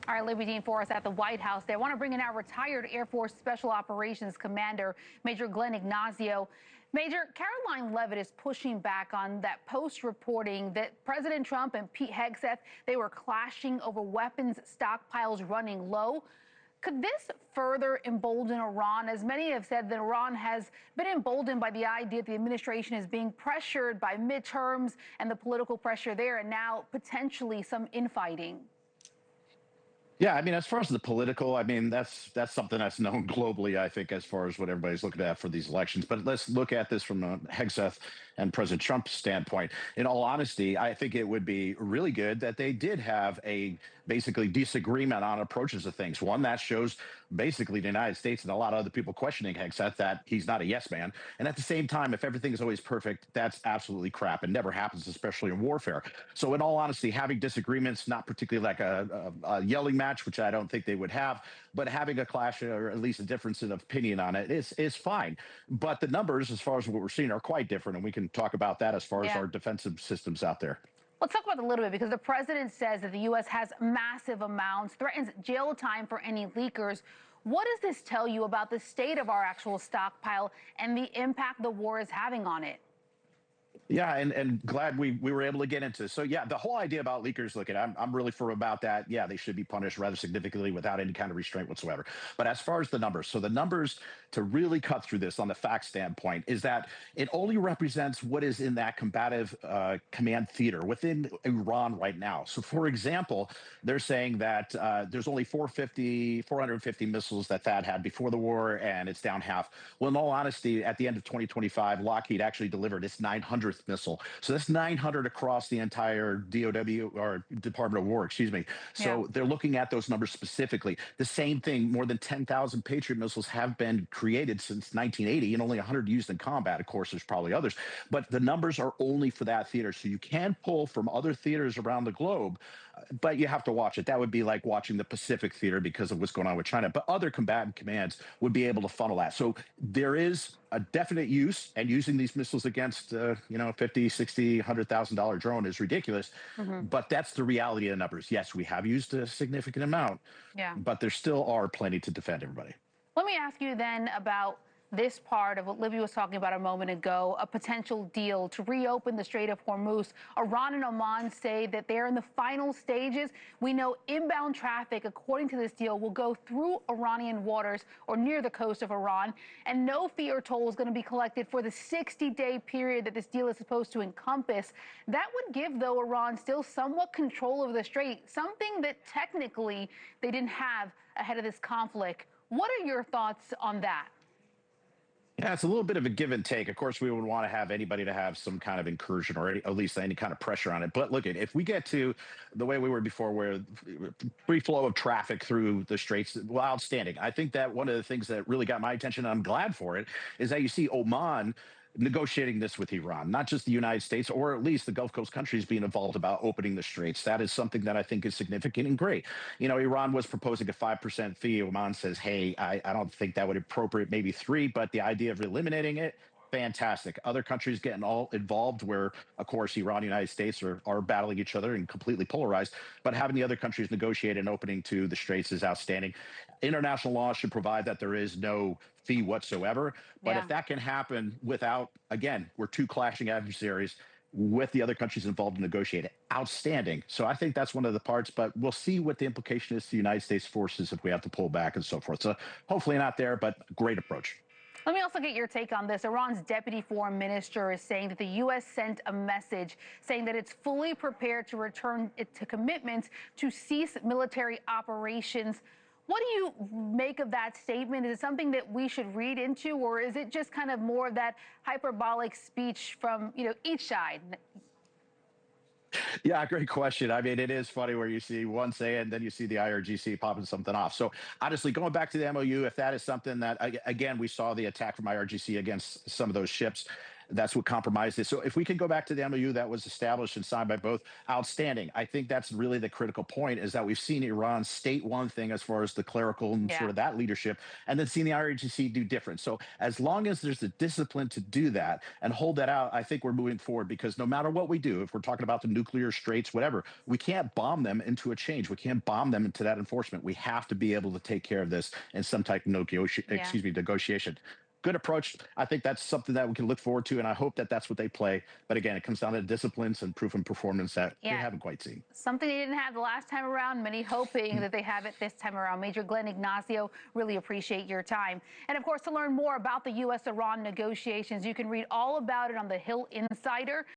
All right, Libby Dean for us at the White House. They want to bring in our retired Air Force Special Operations Commander, Major Glenn Ignacio. Major, Caroline Leavitt is pushing back on that post reporting that President Trump and Pete Hegseth, they were clashing over weapons stockpiles running low. Could this further embolden Iran? As many have said, that Iran has been emboldened by the idea that the administration is being pressured by midterms and the political pressure there, and now potentially some infighting. Yeah, I mean, as far as the political, I mean, that's something that's known globally, I think, as far as what everybody's looking at for these elections. But let's look at this from a Hegseth and President Trump's standpoint. In all honesty, I think it would be really good that they did have a basically disagreement on approaches to things. One that shows basically the United States and a lot of other people questioning Hegseth that he's not a yes man. And at the same time, if everything is always perfect, that's absolutely crap. It never happens, especially in warfare. So in all honesty, having disagreements, not particularly like a yelling match, which I don't think they would have, but having a clash or at least a difference in opinion on it is fine. But the numbers, as far as what we're seeing, are quite different, and we can talk about that as far as our defensive systems out there. Let's talk about it a little bit, because the president says that the U.S. has massive amounts, threatens jail time for any leakers. What does this tell you about the state of our actual stockpile and the impact the war is having on it? Yeah, and glad we were able to get into this. So yeah, the whole idea about leakers, look, I'm really firm about that. Yeah, they should be punished rather significantly without any kind of restraint whatsoever. But as far as the numbers, so the numbers to really cut through this on the fact standpoint is that it only represents what is in that combative command theater within Iran right now. So for example, they're saying that there's only 450 missiles that THAAD had before the war, and it's down half. Well, in all honesty, at the end of 2025, Lockheed actually delivered its 900th missile. So that's 900 across the entire DOW, or Department of War, excuse me. So they're looking at those numbers specifically. The same thing, more than 10,000 Patriot missiles have been created since 1980, and only 100 used in combat. Of course, there's probably others, but the numbers are only for that theater. So you can pull from other theaters around the globe, but you have to watch it. That would be like watching the Pacific theater because of what's going on with China. But other combatant commands would be able to funnel that. So there is a definite use, and using these missiles against, $50, $60, $100,000 drone is ridiculous. But that's the reality of the numbers. Yes, we have used a significant amount, but there still are plenty to defend everybody. Let me ask you then about this part of what Libby was talking about a moment ago, a potential deal to reopen the Strait of Hormuz. Iran and Oman say that they're in the final stages. We know inbound traffic, according to this deal, will go through Iranian waters or near the coast of Iran, and no fee or toll is going to be collected for the 60-day period that this deal is supposed to encompass. That would give, though, Iran still somewhat control over the strait, something that technically they didn't have ahead of this conflict. What are your thoughts on that? Yeah, it's a little bit of a give and take. Of course, we would want to have anybody to have some kind of incursion or at least any kind of pressure on it. But look, if we get to the way we were before, where free flow of traffic through the straits, well, outstanding. I think that one of the things that really got my attention, and I'm glad for it, is that you see Oman negotiating this with Iran, not just the United States, or at least the Gulf Coast countries being involved about opening the straits. That is something that I think is significant and great. Iran was proposing a 5% fee. Oman says, hey, I don't think that would appropriate, maybe 3%, but the idea of eliminating it, fantastic. Other countries getting all involved, where, of course, Iran and the United States are battling each other and completely polarized, but having the other countries negotiate an opening to the straits is outstanding. International law should provide that there is no fee whatsoever. But if that can happen without, again, we're two clashing adversaries, with the other countries involved to negotiate it, outstanding. So I think that's one of the parts, but we'll see what the implication is to the United States forces if we have to pull back and so forth. So hopefully not there, but great approach. Let me also get your take on this. Iran's deputy foreign minister is saying that the U.S. sent a message saying that it's fully prepared to return to commitments to cease military operations. What do you make of that statement? Is it something that we should read into, or is it just kind of more of that hyperbolic speech from, each side? Yeah, great question. I mean, it is funny where you see one say it, and then you see the IRGC popping something off. So honestly, going back to the MOU, if that is something that, again, we saw the attack from IRGC against some of those ships, That's what compromised it. So if we can go back to the MOU that was established and signed by both, outstanding. I think that's really the critical point, is that we've seen Iran state one thing as far as the clerical and sort Yeah. of that leadership, and then seen the IRGC do different. So as long as there's the discipline to do that and hold that out, I think we're moving forward, because no matter what we do, if we're talking about the nuclear straits, whatever, we can't bomb them into a change. We can't bomb them into that enforcement. We have to be able to take care of this in some type of negotiation. Good approach. I think that's something that we can look forward to, and I hope that that's what they play. But again, it comes down to disciplines and proof and performance that we haven't quite seen. Something they didn't have the last time around, many hoping that they have it this time around. Major Glenn Ignacio, really appreciate your time. And of course, to learn more about the U.S.-Iran negotiations, you can read all about it on the Hill Insider.